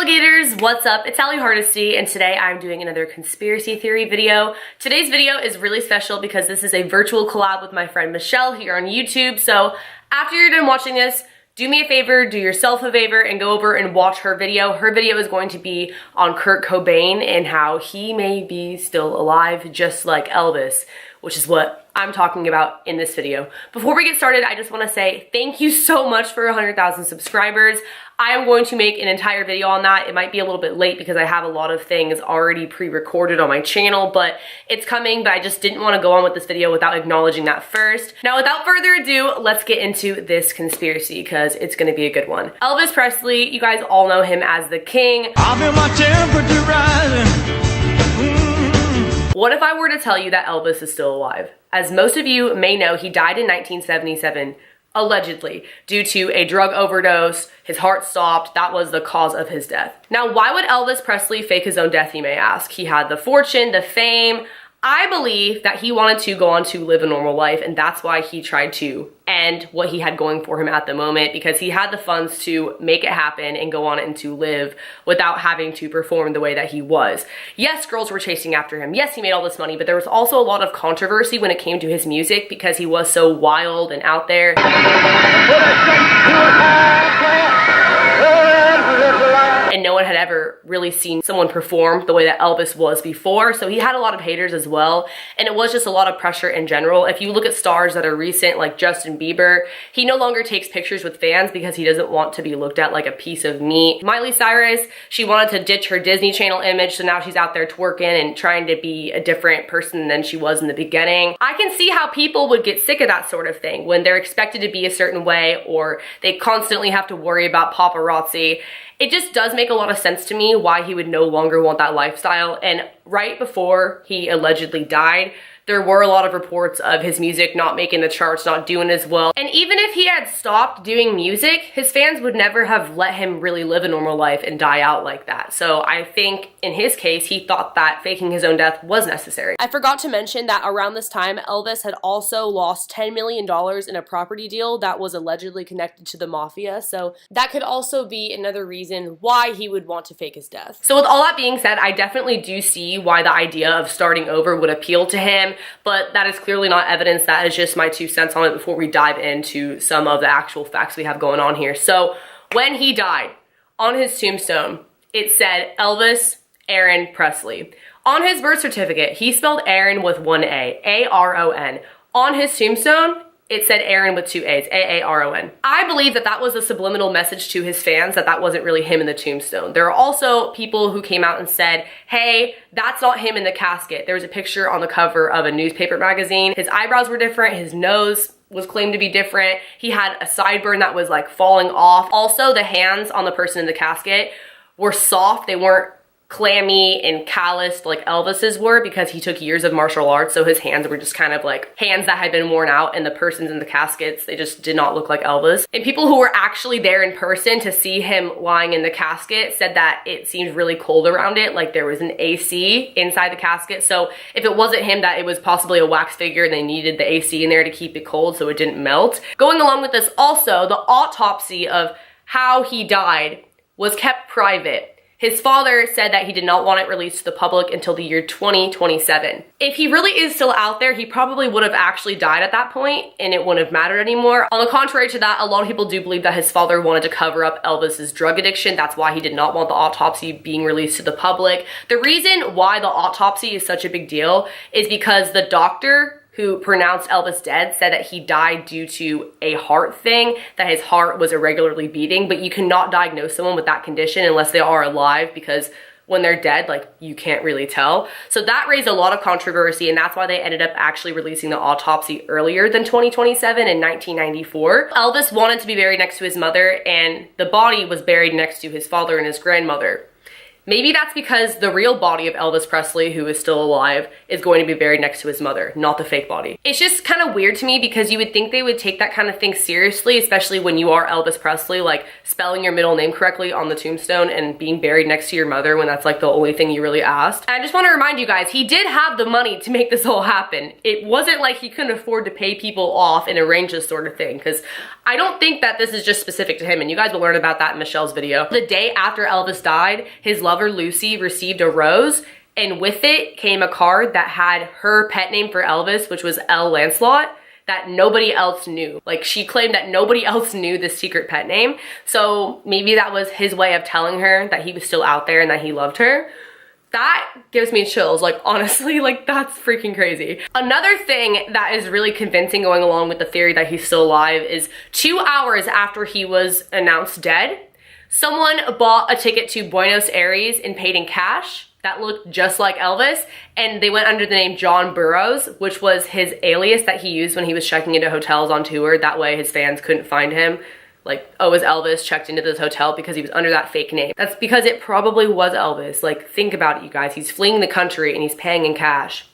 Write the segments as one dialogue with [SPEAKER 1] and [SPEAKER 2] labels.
[SPEAKER 1] alligators, what's up? It's Allie Hardesty, and today I'm doing another conspiracy theory video. Today's video is really special because this is a virtual collab with my friend Michelle here on YouTube. So after you're done watching this, do me a favor, do yourself a favor, and go over and watch her video. Her video is going to be on Kurt Cobain and how he may be still alive just like Elvis, which is what I'm talking about in this video. Before we get started, I just want to say thank you so much for 100,000 subscribers. I am going to make an entire video on that. It might be a little bit late because I have a lot of things already pre-recorded on my channel, but it's coming. But I just didn't want to go on with this video without acknowledging that first. Now, without further ado, let's get into this conspiracy because it's going to be a good one. Elvis Presley, you guys all know him as the king.
[SPEAKER 2] I feel my temperature rising.
[SPEAKER 1] What if I were to tell you that Elvis is still alive? As most of you may know, he died in 1977, allegedly, due to a drug overdose. His heart stopped. That was the cause of his death. Now, why would Elvis Presley fake his own death, you may ask? He had the fortune, the fame. I believe that he wanted to go on to live a normal life, and that's why he tried to end what he had going for him at the moment, because he had the funds to make it happen and go on and to live without having to perform the way that he was. Yes, girls were chasing after him. Yes, he made all this money, but there was also a lot of controversy when it came to his music because he was so wild and out there. And no one had ever really seen someone perform the way that Elvis was before. So he had a lot of haters as well. And it was just a lot of pressure in general. If you look at stars that are recent, like Justin Bieber, he no longer takes pictures with fans because he doesn't want to be looked at like a piece of meat. Miley Cyrus, she wanted to ditch her Disney Channel image. So now she's out there twerking and trying to be a different person than she was in the beginning. I can see how people would get sick of that sort of thing when they're expected to be a certain way or they constantly have to worry about paparazzi. It just does make a lot of sense to me why he would no longer want that lifestyle. And right before he allegedly died, there were a lot of reports of his music not making the charts, not doing as well. And even if he had stopped doing music, his fans would never have let him really live a normal life and die out like that. So I think in his case, he thought that faking his own death was necessary. I forgot to mention that around this time, Elvis had also lost $10 million in a property deal that was allegedly connected to the mafia. So that could also be another reason why he would want to fake his death. So with all that being said, I definitely do see why the idea of starting over would appeal to him. But that is clearly not evidence. That is just my 2 cents on it before we dive into some of the actual facts we have going on here. So when he died, on his tombstone, it said Elvis Aaron Presley. On his birth certificate, he spelled Aaron with one A, A-R-O-N. On his tombstone, it said Aaron with 2 A's, A-A-R-O-N. I believe that that was a subliminal message to his fans that that wasn't really him in the tombstone. There are also people who came out and said, hey, that's not him in the casket. There was a picture on the cover of a newspaper magazine. His eyebrows were different, his nose was claimed to be different. He had a sideburn that was like falling off. Also, the hands on the person in the casket were soft. They weren't clammy and calloused like Elvis's were because he took years of martial arts, so his hands were just kind of like hands that had been worn out, and the persons in the caskets, they just did not look like Elvis. And people who were actually there in person to see him lying in the casket said that it seemed really cold around it, like there was an AC inside the casket. So if it wasn't him, that it was possibly a wax figure and they needed the AC in there to keep it cold so it didn't melt. Going along with this also, the autopsy of how he died was kept private. His father said that he did not want it released to the public until the year 2027. If he really is still out there, he probably would have actually died at that point and it wouldn't have mattered anymore. On the contrary to that, a lot of people do believe that his father wanted to cover up Elvis's drug addiction. That's why he did not want the autopsy being released to the public. The reason why the autopsy is such a big deal is because the doctor who pronounced Elvis dead said that he died due to a heart thing, that his heart was irregularly beating, but you cannot diagnose someone with that condition unless they are alive because when they're dead, like, you can't really tell. So that raised a lot of controversy, and that's why they ended up actually releasing the autopsy earlier than 2027 in 1994. Elvis wanted to be buried next to his mother, and the body was buried next to his father and his grandmother. Maybe that's because the real body of Elvis Presley, who is still alive, is going to be buried next to his mother, not the fake body. It's just kind of weird to me because you would think they would take that kind of thing seriously, especially when you are Elvis Presley, like spelling your middle name correctly on the tombstone and being buried next to your mother when that's like the only thing you really asked. And I just want to remind you guys, he did have the money to make this all happen. It wasn't like he couldn't afford to pay people off and arrange this sort of thing, because I don't think that this is just specific to him, and you guys will learn about that in Michelle's video. The day after Elvis died, his lover Lucy received a rose, and with it came a card that had her pet name for Elvis, which was L. Lancelot, that nobody else knew. Like, she claimed that nobody else knew this secret pet name, so maybe that was his way of telling her that he was still out there and that he loved her. That gives me chills, like honestly, like that's freaking crazy. Another thing that is really convincing going along with the theory that he's still alive is 2 hours after he was announced dead, someone bought a ticket to Buenos Aires and paid in cash that looked just like Elvis, and they went under the name John Burroughs, which was his alias that he used when he was checking into hotels on tour. That way his fans couldn't find him. Like, oh, is Elvis checked into this hotel because he was under that fake name? That's because it probably was Elvis. Like, think about it, you guys. He's fleeing the country and he's paying in cash.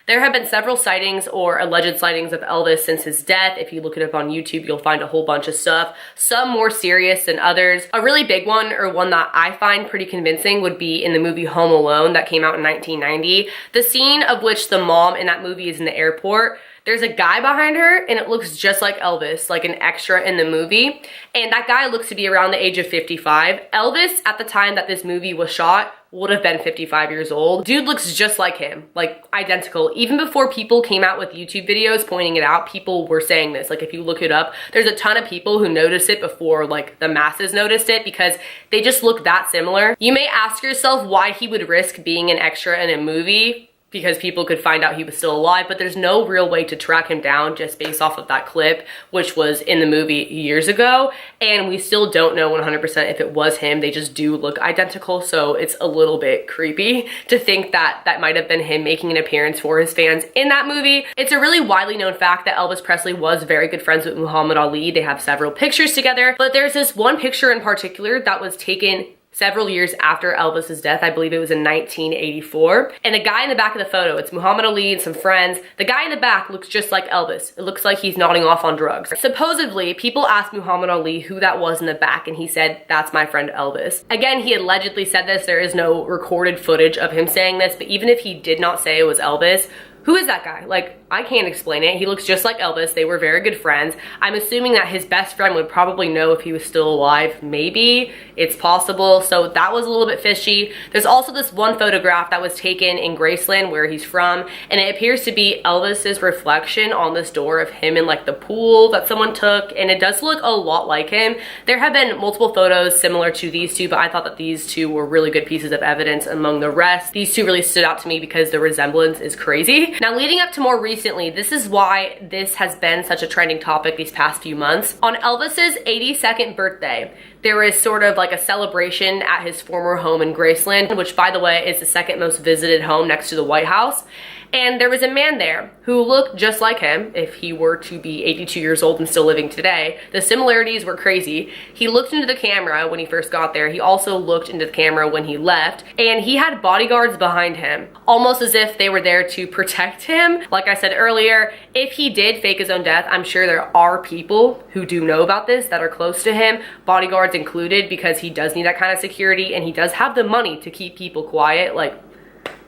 [SPEAKER 1] There have been several sightings or alleged sightings of Elvis since his death. If you look it up on YouTube, you'll find a whole bunch of stuff, some more serious than others. A really big one, or one that I find pretty convincing, would be in the movie Home Alone that came out in 1990. The scene of which the mom in that movie is in the airport. There's a guy behind her and it looks just like Elvis, like an extra in the movie. And that guy looks to be around the age of 55. Elvis, at the time that this movie was shot, would have been 55 years old. Dude looks just like him, like identical. Even before people came out with YouTube videos pointing it out, people were saying this. Like, if you look it up, there's a ton of people who noticed it before like the masses noticed it, because they just look that similar. You may ask yourself why he would risk being an extra in a movie, because people could find out he was still alive, but there's no real way to track him down just based off of that clip, which was in the movie years ago, and we still don't know 100% if it was him. They just do look identical, so it's a little bit creepy to think that that might have been him making an appearance for his fans in that movie. It's a really widely known fact that Elvis Presley was very good friends with Muhammad Ali. They have several pictures together, but there's this one picture in particular that was taken several years after Elvis's death. I believe it was in 1984. And the guy in the back of the photo, it's Muhammad Ali and some friends. The guy in the back looks just like Elvis. It looks like he's nodding off on drugs. Supposedly, people asked Muhammad Ali who that was in the back, and he said, "That's my friend Elvis." Again, he allegedly said this. There is no recorded footage of him saying this, but even if he did not say it was Elvis, who is that guy? Like, I can't explain it. He looks just like Elvis. They were very good friends. I'm assuming that his best friend would probably know if he was still alive. Maybe. It's possible. So that was a little bit fishy. There's also this one photograph that was taken in Graceland, where he's from, and it appears to be Elvis's reflection on this door of him in like the pool that someone took, and it does look a lot like him. There have been multiple photos similar to these two, but I thought that these two were really good pieces of evidence among the rest. These two really stood out to me because the resemblance is crazy. Now, leading up to more recently, this is why this has been such a trending topic these past few months. On Elvis's 82nd birthday, there is sort of like a celebration at his former home in Graceland, which, by the way, is the second most visited home next to the White House. And there was a man there who looked just like him if he were to be 82 years old and still living today. The similarities were crazy. He looked into the camera when he first got there. He also looked into the camera when he left. And he had bodyguards behind him, almost as if they were there to protect him. Like I said earlier, if he did fake his own death, I'm sure there are people who do know about this that are close to him, bodyguards included, because he does need that kind of security and he does have the money to keep people quiet. Like,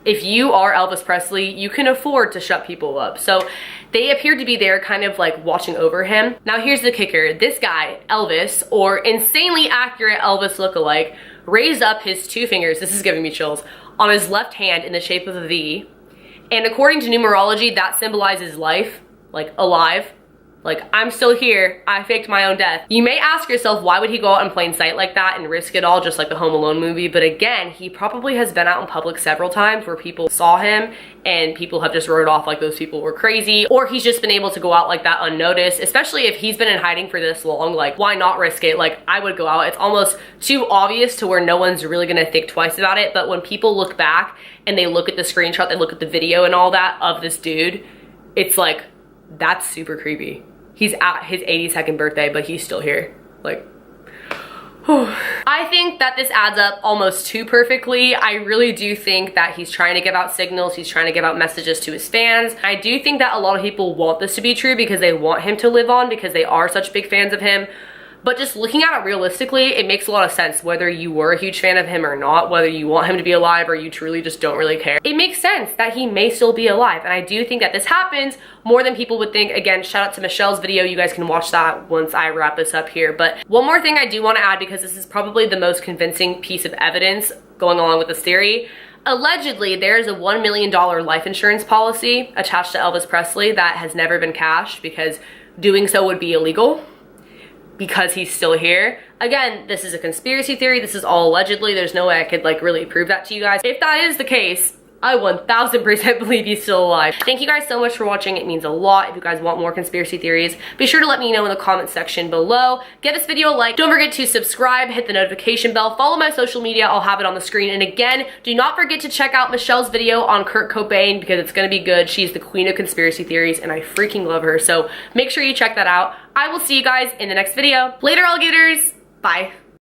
[SPEAKER 1] if you are Elvis Presley, you can afford to shut people up. So they appeared to be there kind of like watching over him. Now here's the kicker. This guy, Elvis, or insanely accurate Elvis lookalike, raised up his two fingers, this is giving me chills, on his left hand in the shape of a V. And according to numerology, that symbolizes life, like alive. Like, I'm still here, I faked my own death. You may ask yourself, why would he go out in plain sight like that and risk it all, just like the Home Alone movie? But again, he probably has been out in public several times where people saw him and people have just wrote off like those people were crazy, or he's just been able to go out like that unnoticed. Especially if he's been in hiding for this long, like, why not risk it? Like, I would go out. It's almost too obvious to where no one's really gonna think twice about it. But when people look back and they look at the screenshot, they look at the video and all that of this dude, it's like, that's super creepy. He's at his 82nd birthday, but he's still here. Like, I think that this adds up almost too perfectly. I really do think that he's trying to give out signals, he's trying to give out messages to his fans. I do think that a lot of people want this to be true because they want him to live on, because they are such big fans of him. But just looking at it realistically, it makes a lot of sense whether you were a huge fan of him or not, whether you want him to be alive or you truly just don't really care. It makes sense that he may still be alive, and I do think that this happens more than people would think. Again, shout out to Michelle's video. You guys can watch that once I wrap this up here. But one more thing I do want to add, because this is probably the most convincing piece of evidence going along with this theory. Allegedly, there is a $1 million life insurance policy attached to Elvis Presley that has never been cashed because doing so would be illegal, because he's still here. Again, this is a conspiracy theory. This is all allegedly. There's no way I could like really prove that to you guys. If that is the case, I 1000% believe he's still alive. Thank you guys so much for watching. It means a lot. If you guys want more conspiracy theories, be sure to let me know in the comment section below. Give this video a like. Don't forget to subscribe, hit the notification bell, follow my social media. I'll have it on the screen. And again, do not forget to check out Michelle's video on Kurt Cobain, because it's gonna be good. She's the queen of conspiracy theories and I freaking love her. So make sure you check that out. I will see you guys in the next video. Later, alligators. Bye.